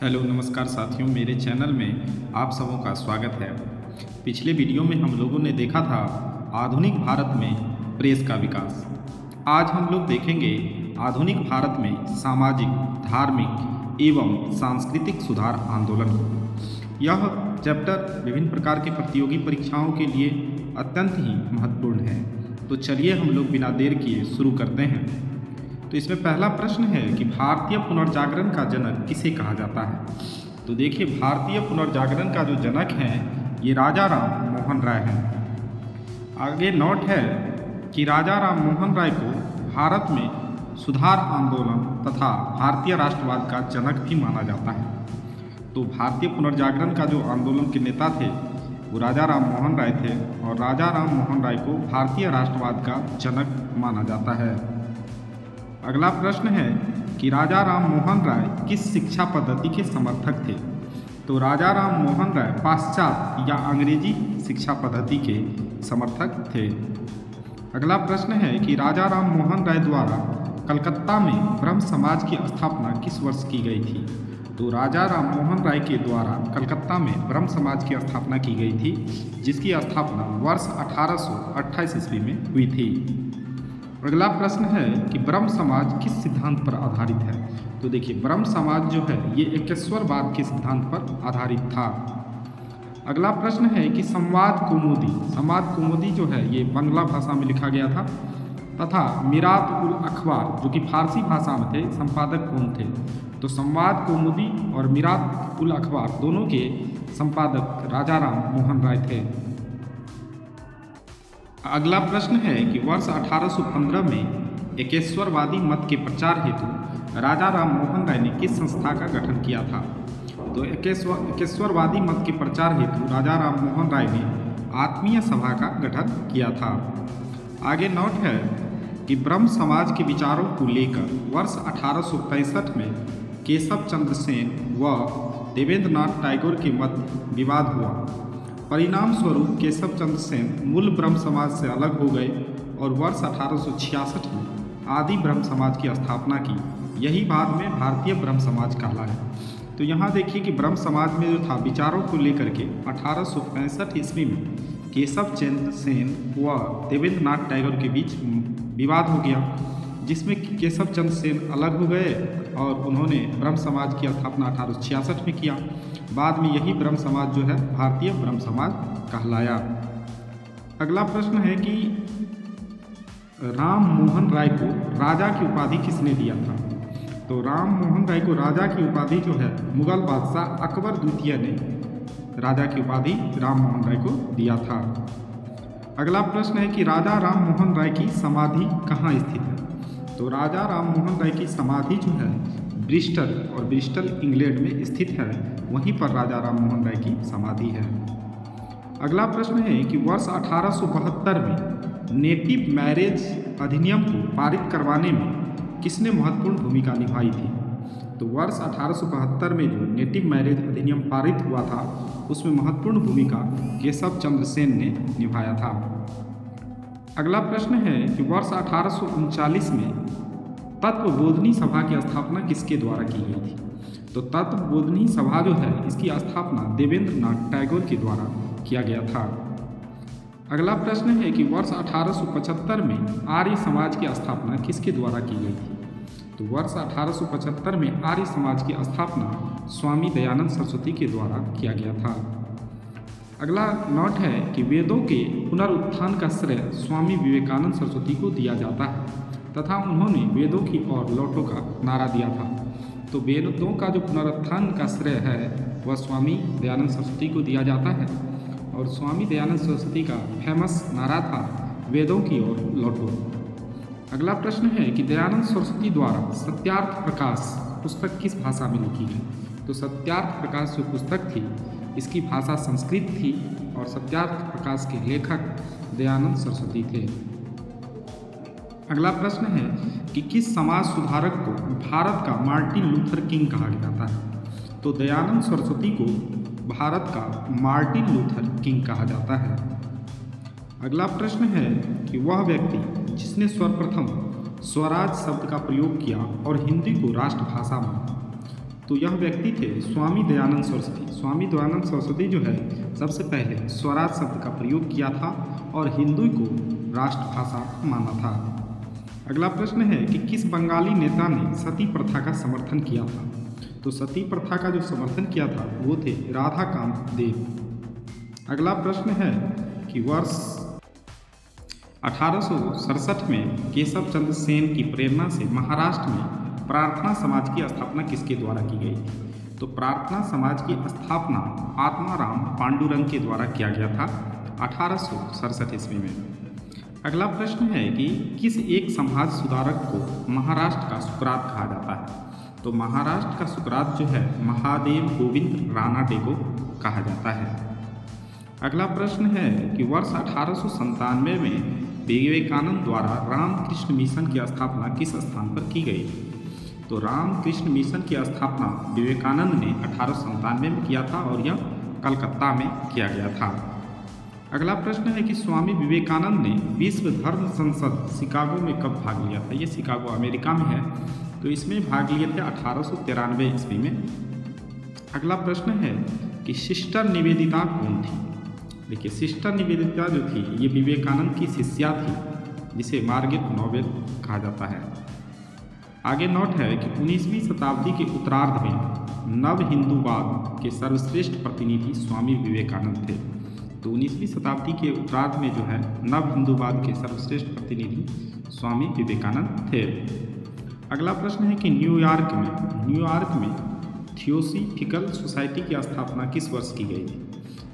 Hello नमस्कार साथियों, मेरे चैनल में आप सबों का स्वागत है। पिछले वीडियो में हम लोगों ने देखा था आधुनिक भारत में प्रेस का विकास। आज हम लोग देखेंगे आधुनिक भारत में सामाजिक, धार्मिक एवं सांस्कृतिक सुधार आंदोलन को। यह चैप्टर विभिन्न प्रकार के प्रतियोगी परीक्षाओं के लिए अत्यंत ही महत्वपूर्ण है। तो चलिए हम लोग बिना देर किए शुरू करते हैं। तो इसमें पहला प्रश्न है कि भारतीय पुनर्जागरण का जनक किसे कहा जाता है। तो देखिए, भारतीय पुनर्जागरण का जो जनक है ये राजा राम मोहन राय हैं। आगे नोट है कि राजा राम मोहन राय को भारत में सुधार आंदोलन तथा भारतीय राष्ट्रवाद का जनक भी माना जाता है। तो भारतीय पुनर्जागरण का जो आंदोलन के नेता थे वो राजा राम मोहन राय थे और राजा राम मोहन राय को भारतीय राष्ट्रवाद का जनक माना जाता है। अगला प्रश्न है कि राजा राम मोहन राय किस शिक्षा पद्धति के समर्थक थे। तो राजा राम मोहन राय पाश्चात्य या अंग्रेजी शिक्षा पद्धति के समर्थक थे। अगला प्रश्न है कि राजा राम मोहन राय द्वारा कलकत्ता में ब्रह्म समाज की स्थापना किस वर्ष की गई थी। तो राजा राम मोहन राय के द्वारा कलकत्ता में ब्रह्म समाज की स्थापना की गई थी, जिसकी स्थापना वर्ष 1828 ईस्वी में हुई थी। अगला प्रश्न है कि ब्रह्म समाज किस सिद्धांत पर आधारित है। तो देखिए, ब्रह्म समाज जो है ये एकेश्वरवाद के सिद्धांत पर आधारित था। अगला प्रश्न है कि संवाद कौमुदी जो है ये बांग्ला भाषा में लिखा गया था तथा मिरात उल अखबार जो कि फारसी भाषा में थे, संपादक कौन थे। तो संवाद कौमुदी और मिरात उल अखबार दोनों के संपादक राजा राम मोहन राय थे। अगला प्रश्न है कि वर्ष 1815 में एकेश्वरवादी मत के प्रचार हेतु राजा राम मोहन राय ने किस संस्था का गठन किया था। तो एकेश्वरवादी मत के प्रचार हेतु राजा राम मोहन राय ने आत्मीय सभा का गठन किया था। आगे नोट है कि ब्रह्म समाज के विचारों को लेकर वर्ष 1865 में केशव चंद्र सेन व देवेंद्रनाथ टैगोर के मध्य विवाद हुआ। परिणाम स्वरूप केशव चंद्र सेन मूल ब्रह्म समाज से अलग हो गए और वर्ष 1866 में आदि ब्रह्म समाज की स्थापना की। यही बाद में भारतीय ब्रह्म समाज कहलाया। तो यहाँ देखिए कि ब्रह्म समाज में जो था विचारों को लेकर के 1865 ईस्वी में केशव चंद्र सेन व देवेंद्रनाथ टैगोर के बीच विवाद हो गया, जिसमें केशव चंद्र सेन अलग हो गए और उन्होंने ब्रह्म समाज की स्थापना 1866 में किया। बाद में यही ब्रह्म समाज जो है भारतीय ब्रह्म समाज कहलाया। अगला प्रश्न है कि राम मोहन राय को राजा की उपाधि किसने दिया था। तो राम मोहन राय को राजा की उपाधि जो है मुगल बादशाह अकबर द्वितीय ने राजा की उपाधि राम मोहन राय को दिया था। अगला प्रश्न है कि राजा राम मोहन राय की समाधि कहाँ स्थित है। तो राजा राम मोहन राय की समाधि जो है ब्रिस्टल इंग्लैंड में स्थित है, वहीं पर राजा राम मोहन राय की समाधि है। अगला प्रश्न है कि वर्ष 1872 में नेटिव मैरिज अधिनियम को पारित करवाने में किसने महत्वपूर्ण भूमिका निभाई थी। तो वर्ष 1872 में जो नेटिव मैरिज अधिनियम पारित हुआ था उसमें महत्वपूर्ण भूमिका केशव चंद्र सेन ने निभाया था। अगला प्रश्न है कि वर्ष 1839 में तत्वबोधिनी सभा की स्थापना किसके द्वारा की गई थी। तो तत्वबोधिनी सभा जो है इसकी स्थापना देवेंद्रनाथ टैगोर के द्वारा किया गया था। अगला प्रश्न है कि वर्ष 1875 में आर्य समाज की स्थापना किसके द्वारा की गई थी। तो वर्ष 1875 में आर्य समाज की स्थापना स्वामी दयानंद सरस्वती के द्वारा किया गया था। अगला नोट है कि वेदों के पुनरुत्थान का श्रेय स्वामी विवेकानंद सरस्वती को दिया जाता है तथा उन्होंने वेदों की ओर लौटो का नारा दिया था। तो वेदों का जो पुनरुत्थान का श्रेय है वह स्वामी दयानंद सरस्वती को दिया जाता है और स्वामी दयानंद सरस्वती का फेमस नारा था वेदों की ओर लौटो। अगला प्रश्न है कि दयानंद सरस्वती द्वारा सत्यार्थ प्रकाश पुस्तक किस भाषा में लिखी गई। तो सत्यार्थ प्रकाश जो पुस्तक थी इसकी भाषा संस्कृत थी और सत्यार्थ प्रकाश के लेखक दयानंद सरस्वती थे। अगला प्रश्न है कि किस समाज सुधारक को भारत का मार्टिन लूथर किंग कहा जाता है। तो दयानंद सरस्वती को भारत का मार्टिन लूथर किंग कहा जाता है। अगला प्रश्न है कि वह व्यक्ति जिसने सर्वप्रथम स्वराज शब्द का प्रयोग किया और हिंदी को राष्ट्रभाषा माना। तो यह व्यक्ति थे स्वामी दयानंद सरस्वती। स्वामी दयानंद सरस्वती जो है सबसे पहले स्वराज शब्द का प्रयोग किया था और हिंदी को राष्ट्रभाषा माना था। अगला प्रश्न है कि किस बंगाली नेता ने सती प्रथा का समर्थन किया था? तो सती प्रथा का जो समर्थन किया था वो थे राधाकांत देव। अगला प्रश्न है कि वर्ष 1867 में केशव चंद्र सेन की प्रेरणा से महाराष्ट्र में प्रार्थना समाज की स्थापना किसके द्वारा की गई थी? तो प्रार्थना समाज की स्थापना आत्माराम पांडुरंग के द्वारा किया गया था 1867 ईस्वी में। अगला प्रश्न है कि किस एक समाज सुधारक को महाराष्ट्र का सुकरात कहा जाता है? तो महाराष्ट्र का सुकरात जो है महादेव गोविंद रानाडे को कहा जाता है। अगला प्रश्न है कि वर्ष 1897 में विवेकानंद द्वारा रामकृष्ण मिशन की स्थापना किस स्थान पर की गई? तो रामकृष्ण मिशन की स्थापना विवेकानंद ने 1897 में किया था और यह कलकत्ता में किया गया था। अगला प्रश्न है कि स्वामी विवेकानंद ने विश्व धर्म संसद शिकागो में कब भाग लिया था? ये शिकागो अमेरिका में है, तो इसमें भाग लिए थे 1893 ईस्वी में। अगला प्रश्न है कि सिस्टर निवेदिता कौन थी? देखिए, सिस्टर निवेदिता जो थी ये विवेकानंद की शिष्या थी, जिसे मार्गरेट नोबेल कहा जाता है। आगे नोट है कि 19वीं शताब्दी के उत्तरार्ध में नव हिंदूवाद के सर्वश्रेष्ठ प्रतिनिधि स्वामी विवेकानंद थे। तो 19वीं शताब्दी के उत्तरार्ध में जो है नव हिंदूवाद के सर्वश्रेष्ठ प्रतिनिधि स्वामी विवेकानंद थे। अगला प्रश्न है कि न्यूयॉर्क में थियोसॉफिकल सोसाइटी की स्थापना किस वर्ष की गई थी?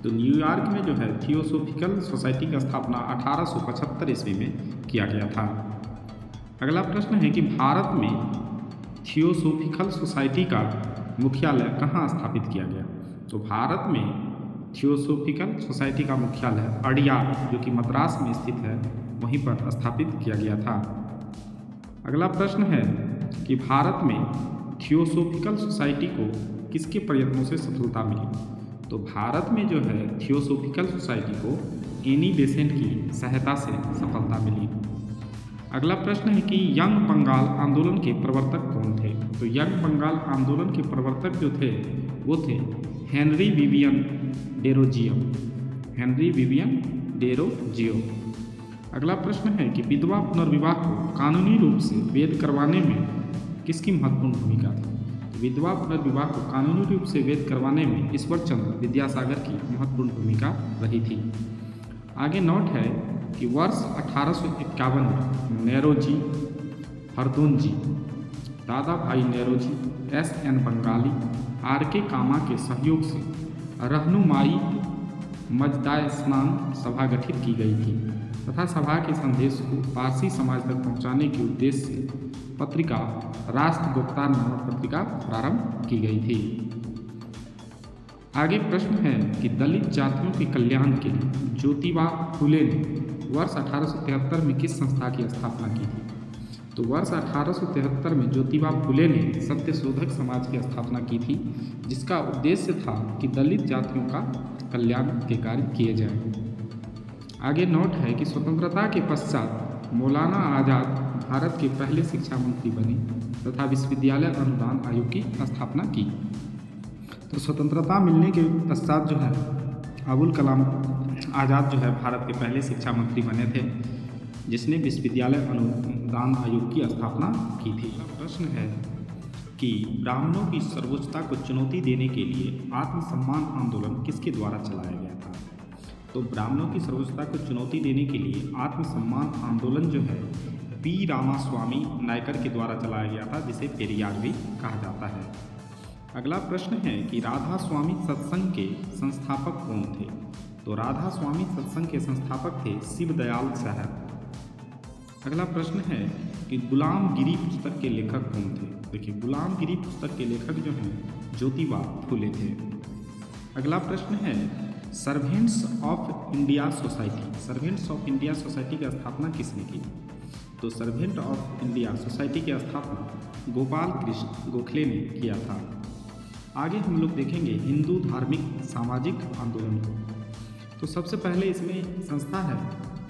तो न्यूयॉर्क में जो है थियोसॉफिकल सोसाइटी की स्थापना 1875 ईस्वी में किया गया था। अगला प्रश्न है कि भारत में थियोसॉफिकल सोसाइटी का मुख्यालय कहाँ स्थापित किया गया? तो भारत में थियोसॉफिकल सोसाइटी का मुख्यालय अडियार, जो कि मद्रास में स्थित है, वहीं पर स्थापित किया गया था। अगला प्रश्न है कि भारत में थियोसॉफिकल सोसाइटी को किसके प्रयत्नों से सफलता मिली? तो भारत में जो है थियोसॉफिकल सोसाइटी को एनी बेसेंट की सहायता से सफलता मिली। अगला प्रश्न है कि यंग बंगाल आंदोलन के प्रवर्तक कौन थे? तो यंग बंगाल आंदोलन के प्रवर्तक जो थे वो थे हेनरी विवियन डेरोजियो। अगला प्रश्न है कि विधवा पुनर्विवाह को कानूनी रूप से वैध करवाने में किसकी महत्वपूर्ण भूमिका थी? विधवा पुनर्विवाह को कानूनी रूप से वैध करवाने में ईश्वरचंद्र विद्यासागर की महत्वपूर्ण भूमिका रही थी। आगे नोट है कि वर्ष 1851 में नेरोजी, हरदोंजी, दादा भाई नेरोजी, S.N. बंगाली, R.K. कामा के सहयोग से रहनुमाई मजदाए स्नान सभा गठित की गई थी तथा सभा के संदेश को पारसी समाज तक पहुंचाने के उद्देश्य से पत्रिका राष्ट्रगुप्ता नामक पत्रिका प्रारंभ की गई थी। आगे प्रश्न है कि दलित जातियों के कल्याण के लिए ज्योतिबा फुले ने वर्ष 1873 में किस संस्था की स्थापना की थी? तो वर्ष 1873 में ज्योतिबा फुले ने सत्यशोधक समाज की स्थापना की थी, जिसका उद्देश्य था कि दलित जातियों का कल्याण के कार्य किए जाएं। आगे नोट है कि स्वतंत्रता के पश्चात मौलाना आज़ाद भारत के पहले शिक्षा मंत्री बने तथा विश्वविद्यालय अनुदान आयोग की स्थापना की। तो स्वतंत्रता मिलने के पश्चात जो है अबुल कलाम आज़ाद जो है भारत के पहले शिक्षा मंत्री बने थे, जिसने विश्वविद्यालय अनुदान आयोग की स्थापना की थी। प्रश्न है कि ब्राह्मणों की सर्वोच्चता को चुनौती देने के लिए आत्मसम्मान आंदोलन किसके द्वारा चलाया गया था? तो ब्राह्मणों की सर्वोच्चता को चुनौती देने के लिए आत्मसम्मान आंदोलन जो है पी रामास्वामी नायकर के द्वारा चलाया गया था, जिसे पेरियार भी कहा जाता है। अगला प्रश्न है कि राधा स्वामी सत्संग के संस्थापक कौन थे? तो राधा स्वामी सत्संग के संस्थापक थे शिवदयाल साहब। अगला प्रश्न है कि गुलामगिरी पुस्तक के लेखक कौन थे? देखिए, गुलामगिरी पुस्तक के लेखक जो हैं ज्योतिबा फुले थे। अगला प्रश्न है सर्वेंट्स ऑफ इंडिया सोसाइटी की स्थापना किसने की? तो सर्वेंट ऑफ इंडिया सोसाइटी की स्थापना गोपाल कृष्ण गोखले ने किया था। आगे हम लोग देखेंगे हिंदू धार्मिक सामाजिक आंदोलन को। तो सबसे पहले इसमें संस्था है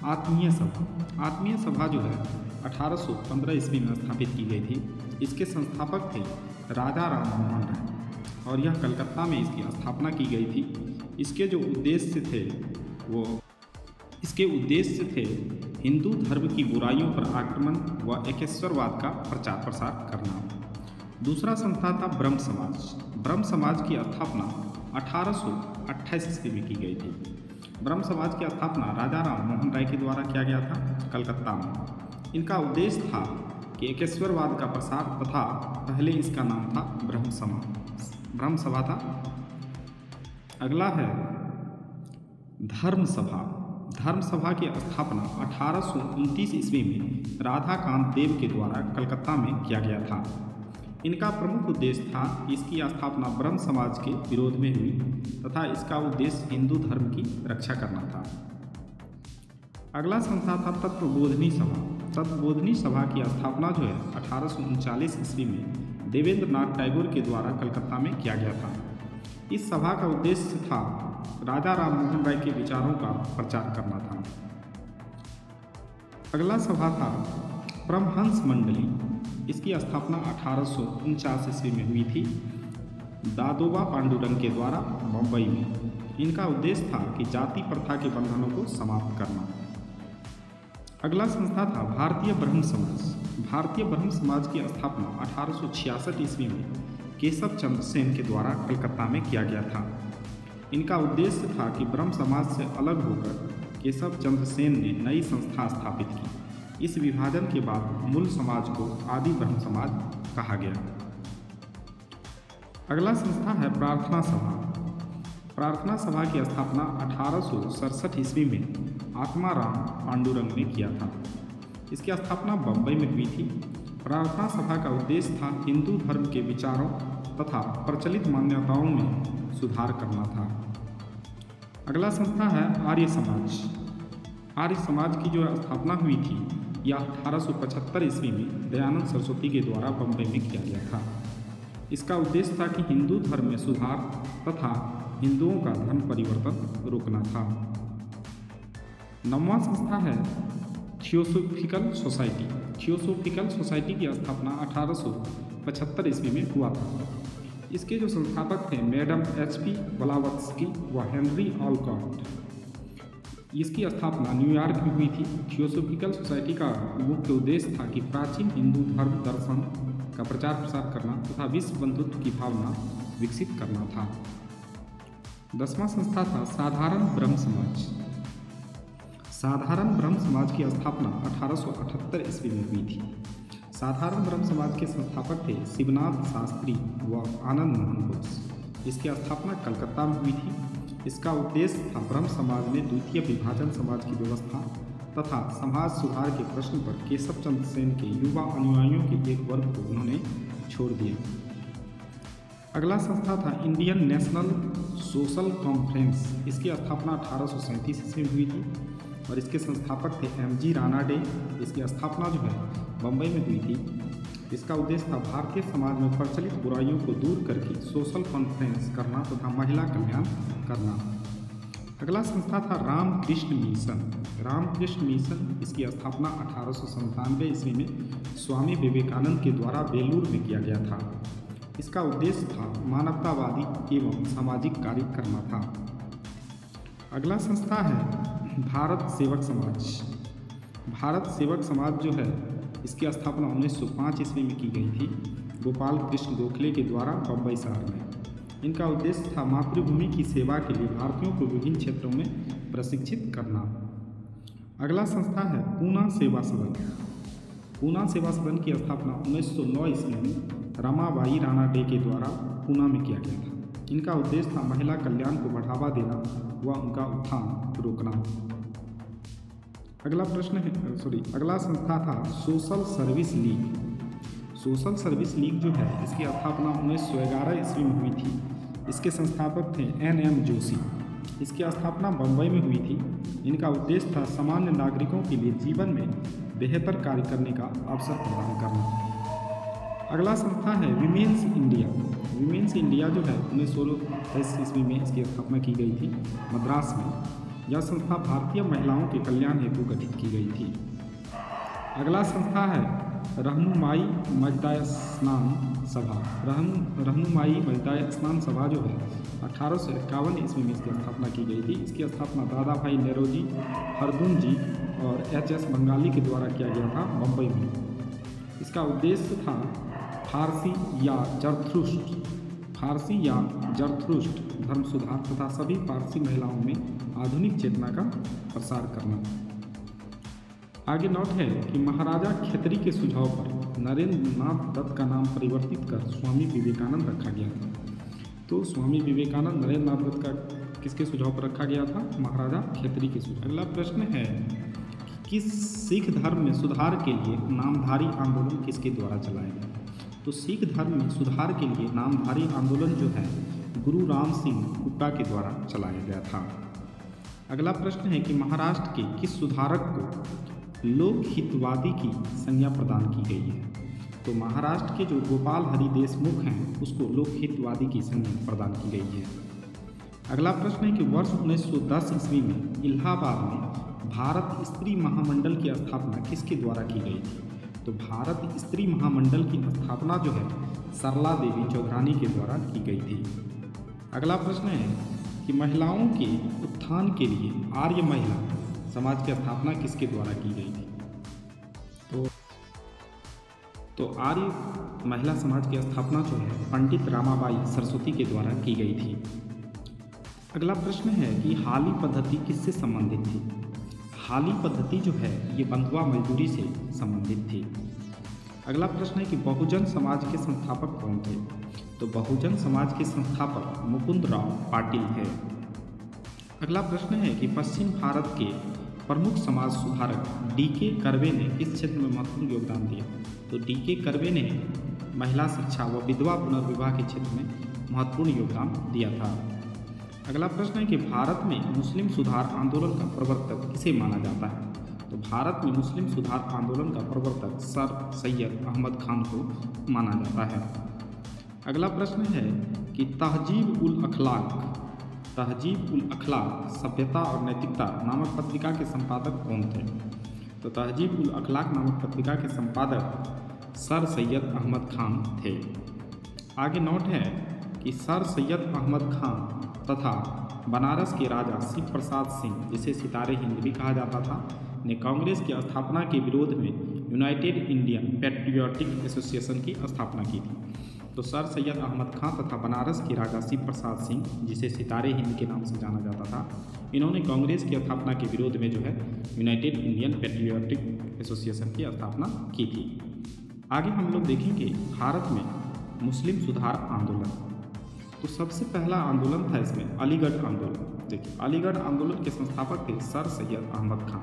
आत्मीय सभा। आत्मीय सभा जो है 1815 ईस्वी में स्थापित की गई थी। इसके संस्थापक थे राजा राम मोहन राय। और यह कलकत्ता में इसकी स्थापना की गई थी। इसके जो उद्देश्य थे वो हिंदू धर्म की बुराइयों पर आक्रमण व एकेश्वरवाद का प्रचार प्रसार करना। दूसरा संस्था था ब्रह्म समाज। ब्रह्म समाज की स्थापना 1828 ईस्वी में की गई थी। ब्रह्म समाज की स्थापना राजा राम मोहन राय के द्वारा किया गया था कलकत्ता में। इनका उद्देश्य था कि एकेश्वरवाद का प्रसार तथा पहले इसका नाम था ब्रह्म सभा था। अगला है धर्म सभा। धर्म सभा की स्थापना 1829 ईस्वी में राधाकांत देव के द्वारा कलकत्ता में किया गया था। इनका प्रमुख उद्देश्य था कि इसकी स्थापना ब्रह्म समाज के विरोध में हुई तथा इसका उद्देश्य हिंदू धर्म की रक्षा करना था। अगला संस्था था तत्वबोधिनी सभा। तत्वबोधिनी सभा की स्थापना जो है 1839 ईस्वी में देवेंद्र नाथ टैगोर के द्वारा कलकत्ता में किया गया था। इस सभा का उद्देश्य था राजा राम मोहन राय के विचारों का प्रचार करना था। अगला सभा था परमहंस मंडली। इसकी स्थापना 1849 ईस्वी में हुई थी दादोबा पांडुरंग के द्वारा बम्बई में। इनका उद्देश्य था कि जाति प्रथा के बंधनों को समाप्त करना। अगला संस्था था भारतीय ब्रह्म समाज। भारतीय ब्रह्म समाज की स्थापना 1866 ईस्वी में केशव चंद्र सेन के द्वारा कलकत्ता में किया गया था। इनका उद्देश्य था कि ब्रह्म समाज से अलग होकर केशव चंद्र सेन ने नई संस्था स्थापित की। इस विभाजन के बाद मूल समाज को आदि ब्रह्म समाज कहा गया। अगला संस्था है प्रार्थना सभा। प्रार्थना सभा की स्थापना 1867 ईस्वी में आत्माराम पांडुरंग ने किया था। इसकी स्थापना बम्बई में हुई थी। प्रार्थना सभा का उद्देश्य था हिंदू धर्म के विचारों तथा प्रचलित मान्यताओं में सुधार करना था। अगला संस्था है आर्य समाज। आर्य समाज की जो स्थापना हुई थी यह 1875 ईस्वी में दयानंद सरस्वती के द्वारा बम्बई में किया गया था। इसका उद्देश्य था कि हिंदू धर्म में सुधार तथा हिंदुओं का धर्म परिवर्तन रोकना था। 9वां संस्था है थियोसोफिकल सोसाइटी। थियोसोफिकल सोसाइटी की स्थापना 1875 ईस्वी में हुआ था। इसके जो संस्थापक थे मैडम HP ब्लावत्स्की व हेनरी ऑलकॉट। इसकी स्थापना न्यूयॉर्क में हुई थी। थियोसोफिकल सोसाइटी का मुख्य उद्देश्य था कि प्राचीन हिंदू धर्म दर्शन का प्रचार प्रसार करना तथा विश्व बंधुत्व की भावना विकसित करना था। 10वां संस्था था साधारण ब्रह्म समाज। साधारण ब्रह्म समाज की स्थापना 1878 ईस्वी में हुई थी। साधारण ब्रह्म समाज के संस्थापक थे शिवनाथ शास्त्री व आनंद मोहन बोस। इसकी स्थापना कलकत्ता में हुई थी। इसका उद्देश्य था ब्रह्म समाज में द्वितीय विभाजन समाज की व्यवस्था तथा समाज सुधार के प्रश्न पर केशव चंद्र सेन के युवा अनुयायियों के एक वर्ग को उन्होंने छोड़ दिया। अगला संस्था था इंडियन नेशनल सोशल कॉन्फ्रेंस। इसकी स्थापना 1837 ईस्वी में हुई थी और इसके संस्थापक थे MG राणा डे। इसकी स्थापना जो है बम्बई में हुई थी। इसका उद्देश्य था भारतीय समाज में प्रचलित बुराइयों को दूर करके सोशल कॉन्फ्रेंस करना तथा महिला कल्याण करना। अगला संस्था था रामकृष्ण मिशन। रामकृष्ण मिशन इसकी स्थापना 1897 ईस्वी में स्वामी विवेकानंद के द्वारा बेलूर में किया गया था। इसका उद्देश्य था मानवतावादी एवं सामाजिक कार्य करना था। अगला संस्था है भारत सेवक समाज। भारत सेवक समाज जो है इसकी स्थापना 1905 ईस्वी में की गई थी गोपाल कृष्ण गोखले के द्वारा बम्बई शहर में। इनका उद्देश्य था मातृभूमि की सेवा के लिए भारतीयों को विभिन्न क्षेत्रों में प्रशिक्षित करना। अगला संस्था है पूना सेवा सदन। पूना सेवा सदन की स्थापना 1909 ईस्वी में रमाबाई राणा डे के द्वारा पूना में किया गया था। इनका उद्देश्य था महिला कल्याण को बढ़ावा देना व उनका उत्थान रोकना। अगला संस्था था social service league. Social service league जो है इसकी स्थापना 1911 ईस्वी में हुई थी। इसके संस्थापक थे NM जोशी। इसकी स्थापना बम्बई में हुई थी। इनका उद्देश्य था सामान्य नागरिकों के लिए जीवन में बेहतर कार्य करने का अवसर प्रदान करना। अगला संस्था है विमेंस इंडिया। विमेंस इंडिया जो है 1916 ईस्वी में इसकी स्थापना की गई थी मद्रास में। यह संस्था भारतीय महिलाओं के कल्याण हेतु गठित की गई थी। अगला संस्था है रहनुमाई मजदा स्नान सभा। रहनुमाई मजदा स्नान सभा जो है 1851 ईस्वी में इसकी स्थापना की गई थी। इसकी स्थापना दादा भाई नेरोजी, हरदुन जी और एच.एस. बंगाली के द्वारा किया गया था बम्बई में। इसका उद्देश्य था फारसी या जरथुष्ट धर्म सुधार तथा सभी पारसी महिलाओं में आधुनिक चेतना का प्रसार करना। आगे नोट है कि महाराजा खेतरी के सुझाव पर नरेंद्र नाथ दत्त का नाम परिवर्तित कर स्वामी विवेकानंद रखा गया था। तो स्वामी विवेकानंद नरेंद्र नाथ दत्त का किसके सुझाव पर रखा गया था? महाराजा खेतरी के सुझाव। अगला प्रश्न है कि किस सिख धर्म में सुधार के लिए नामधारी आंदोलन किसके द्वारा चलाया गया? तो सिख धर्म में सुधार के लिए नामधारी आंदोलन जो है गुरु राम सिंह हुक्का के द्वारा चलाया गया था। अगला प्रश्न है कि महाराष्ट्र के किस सुधारक को लोकहितवादी की संज्ञा प्रदान की गई है? तो महाराष्ट्र के जो गोपाल हरि देशमुख हैं उसको लोकहितवादी की संज्ञा प्रदान की गई है। अगला प्रश्न है कि वर्ष 1910 ईस्वी में इलाहाबाद में भारत स्त्री महामंडल की स्थापना किसके द्वारा की गई थी? तो भारत स्त्री महामंडल की स्थापना जो है सरला देवी चौधरानी के द्वारा की गई थी। अगला प्रश्न है कि महिलाओं के उत्थान के लिए आर्य महिला समाज की स्थापना किसके द्वारा की गई थी? तो आर्य महिला समाज की स्थापना जो है पंडित रामाबाई सरस्वती के द्वारा की गई थी। अगला प्रश्न है कि हाली पद्धति किससे संबंधित थी? हाली पद्धति जो है ये बंधुआ मजदूरी से संबंधित थी। अगला प्रश्न है कि बहुजन समाज के संस्थापक कौन थे? तो बहुजन समाज के संस्थापक मुकुंद राव पाटिल है। अगला प्रश्न है कि पश्चिम भारत के प्रमुख समाज सुधारक डी.के. कर्वे ने किस क्षेत्र में महत्वपूर्ण योगदान दिया? तो डी.के. कर्वे ने महिला शिक्षा व विधवा पुनर्विवाह के क्षेत्र में महत्वपूर्ण योगदान दिया था। अगला प्रश्न है कि भारत में मुस्लिम सुधार आंदोलन का प्रवर्तक किसे माना जाता है? तो भारत में मुस्लिम सुधार आंदोलन का प्रवर्तक सर सैयद अहमद खान को माना जाता है। अगला प्रश्न है कि तहजीब उल अखलाक सभ्यता और नैतिकता नामक पत्रिका के संपादक कौन थे? तो तहजीब उल अखलाक नामक पत्रिका के संपादक सर सैयद अहमद खान थे। आगे नोट है कि सर सैयद अहमद खान तथा बनारस के राजा शिव प्रसाद सिंह, जिसे सितारे हिंद भी कहा जाता था, ने कांग्रेस की स्थापना के विरोध में यूनाइटेड इंडियन पैट्रियोटिक एसोसिएशन की स्थापना की थी। तो सर सैयद अहमद खान तथा बनारस के राजा शिव प्रसाद सिंह, जिसे सितारे हिंद के नाम से जाना जाता था, इन्होंने कांग्रेस की स्थापना के विरोध में जो है यूनाइटेड इंडियन पैट्रियोटिक एसोसिएशन की स्थापना की थी। आगे हम लोग देखेंगे भारत में मुस्लिम सुधार आंदोलन। तो सबसे पहला आंदोलन था इसमें अलीगढ़ आंदोलन। देखिए, अलीगढ़ आंदोलन के संस्थापक थे सर सैयद अहमद खान,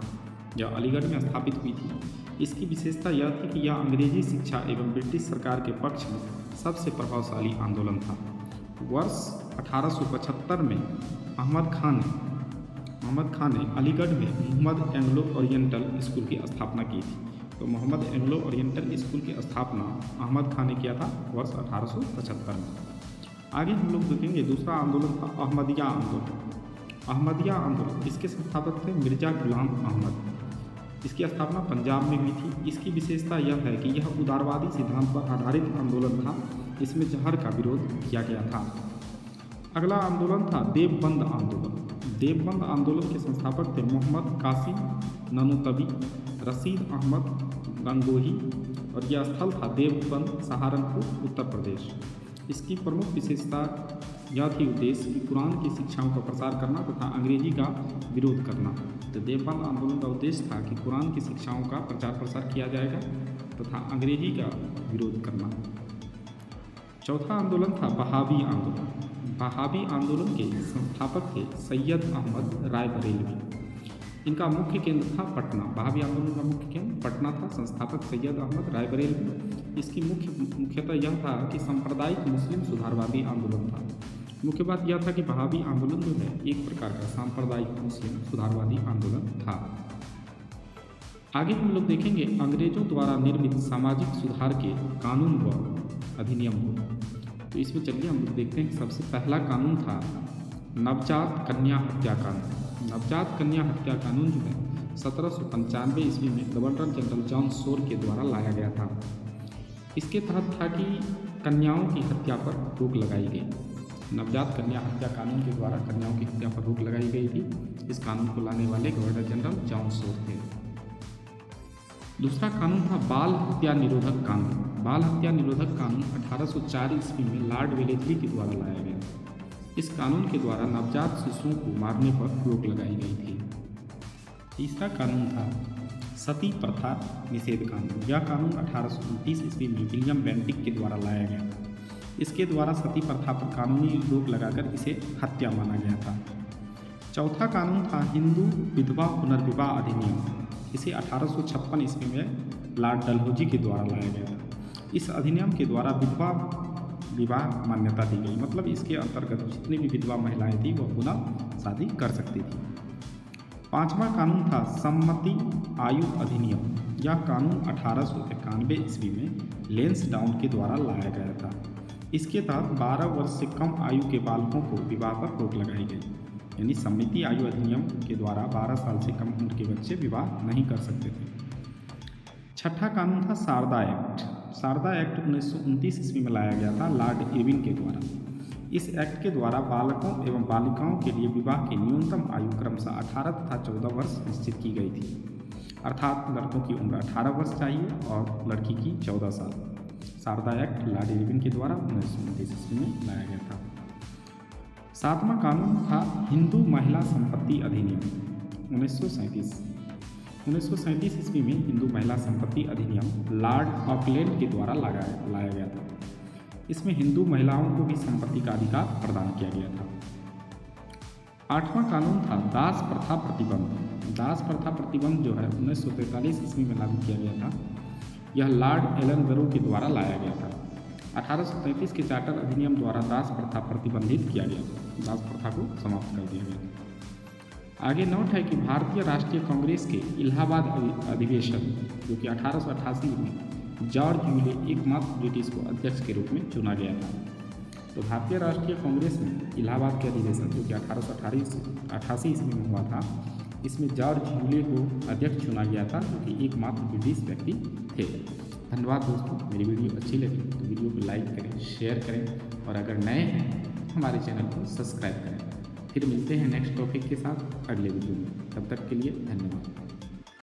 यह अलीगढ़ में स्थापित हुई थी। इसकी विशेषता यह थी कि यह अंग्रेजी शिक्षा एवं ब्रिटिश सरकार के पक्ष में सबसे प्रभावशाली आंदोलन था। वर्ष 1875 में अहमद खान ने अलीगढ़ में मोहम्मद एंग्लो ओरिएंटल स्कूल की स्थापना की थी। तो मोहम्मद एंग्लो ओरिएंटल स्कूल की स्थापना अहमद खान ने किया था वर्ष 1875 में। आगे हम लोग देखेंगे दूसरा आंदोलन था अहमदिया आंदोलन। अहमदिया आंदोलन, इसके संस्थापक थे मिर्जा गुलाम अहमद। इसकी स्थापना पंजाब में हुई थी। इसकी विशेषता यह है कि यह उदारवादी सिद्धांत पर आधारित आंदोलन था। इसमें जहर का विरोध किया गया था। अगला आंदोलन था देवबंद आंदोलन। देवबंद आंदोलन के संस्थापक थे मोहम्मद कासिम ननोतबी, रशीद अहमद गंगोही और यह स्थल था देवबंद, सहारनपुर, उत्तर प्रदेश। इसकी प्रमुख विशेषता यह थी उद्देश्य कि कुरान की शिक्षाओं का प्रसार करना तथा अंग्रेजी का विरोध करना। तो देवबंद आंदोलन का उद्देश्य था कि कुरान की शिक्षाओं का प्रचार प्रसार किया जाएगा तथा अंग्रेजी का विरोध करना। चौथा आंदोलन था बहावी आंदोलन। बहावी आंदोलन के संस्थापक थे सैयद अहमद राय बरेलवी। इनका मुख्य केंद्र था पटना। बहावी आंदोलन का मुख्य केंद्र पटना था। संस्थापक सैयद अहमद राय बरेलवी। इसकी मुख्यतः यह था कि सांप्रदायिक मुस्लिम सुधारवादी आंदोलन था। मुख्य बात यह था कि बहावी आंदोलन जो है एक प्रकार का सांप्रदायिक मुस्लिम सुधारवादी आंदोलन था। आगे हम लोग देखेंगे अंग्रेजों द्वारा निर्मित सामाजिक सुधार के कानून व अधिनियम को। तो इसमें चलिए हम लोग देखते हैं कि सबसे पहला कानून था नवजात कन्या हत्या कानून। नवजात कन्या हत्या कानून जो है 1795 ईस्वी में गवर्नर जनरल जॉन सोर के द्वारा लाया गया था। इसके तहत था कि कन्याओं की हत्या पर रोक लगाई गई। नवजात कन्या हत्या कानून के द्वारा कन्याओं की हत्या पर रोक लगाई गई थी। इस कानून को लाने वाले गवर्नर जनरल जॉन सोर थे। दूसरा कानून था बाल हत्या निरोधक कानून। बाल हत्या निरोधक कानून 1804 ईस्वी में लॉर्ड वेलेस्ली के द्वारा लाया गया। इस कानून के द्वारा नवजात शिशुओं को मारने पर रोक लगाई गई थी। तीसरा कानून था सती प्रथा निषेध कानून। यह कानून 1829 ईस्वी में विलियम बेंटिक के द्वारा लाया गया। इसके द्वारा सती प्रथा पर कानूनी रोक लगाकर इसे हत्या माना गया था। चौथा कानून था हिंदू विधवा पुनर्विवाह अधिनियम। इसे 1856 ईस्वी में लॉर्ड डलहौजी के द्वारा लाया गया था। इस अधिनियम के द्वारा विधवा विवाह मान्यता दी गई, मतलब इसके अंतर्गत जितनी भी विधवा महिलाएं थी वह पुनः शादी कर सकती थी। पांचवा कानून था सम्मति आयु अधिनियम। यह कानून 1891 ईस्वी में लेंसडाउन के द्वारा लाया गया था। इसके तहत 12 वर्ष से कम आयु के बालकों को विवाह पर रोक लगाई गई। यानी सम्मति आयु अधिनियम के द्वारा 12 साल से कम उम्र के बच्चे विवाह नहीं कर सकते थे। छठा कानून था शारदा एक्ट। शारदा एक्ट 1929 ईस्वी में लाया गया था लॉर्ड इरविन के द्वारा। इस एक्ट के द्वारा बालकों एवं बालिकाओं के लिए विवाह की न्यूनतम आयु क्रमशः 18 तथा 14 वर्ष निश्चित की गई थी। अर्थात लड़कों की उम्र 18 वर्ष चाहिए और लड़की की 14 साल। शारदा एक्ट लॉर्ड इरविन के द्वारा 1929 ईस्वी में लाया गया था। सातवां कानून था हिंदू महिला संपत्ति अधिनियम 1937। 1937 ईस्वी में हिंदू महिला संपत्ति अधिनियम लॉर्ड ऑकलैंड के द्वारा लाया गया था। इसमें हिंदू महिलाओं को भी संपत्ति का अधिकार प्रदान किया गया था। आठवां कानून था दास प्रथा प्रतिबंध। दास प्रथा प्रतिबंध जो है 1943 ईस्वी में लागू किया गया था। यह लॉर्ड एलन के द्वारा लाया गया था। 1833 के चार्टर अधिनियम द्वारा दास प्रथा प्रतिबंधित किया गया था। दास प्रथा को समाप्त कर दिया गया। आगे नोट है कि भारतीय राष्ट्रीय कांग्रेस के इलाहाबाद अधिवेशन जो कि 1888 में जॉर्ज यूले एकमात्र ब्रिटिश को अध्यक्ष के रूप में चुना गया था। तो भारतीय राष्ट्रीय कांग्रेस में इलाहाबाद के अधिवेशन जो कि 1888 ईस्वी में हुआ था, इसमें जॉर्ज यूले को अध्यक्ष चुना गया था जो कि एकमात्र ब्रिटिश व्यक्ति थे। धन्यवाद दोस्तों। मेरी वीडियो अच्छी लगी तो वीडियो को लाइक करें, शेयर करें और अगर नए हैं हमारे चैनल को सब्सक्राइब करें। फिर मिलते हैं नेक्स्ट टॉपिक के साथ अगले वीडियो में। तब तक के लिए धन्यवाद।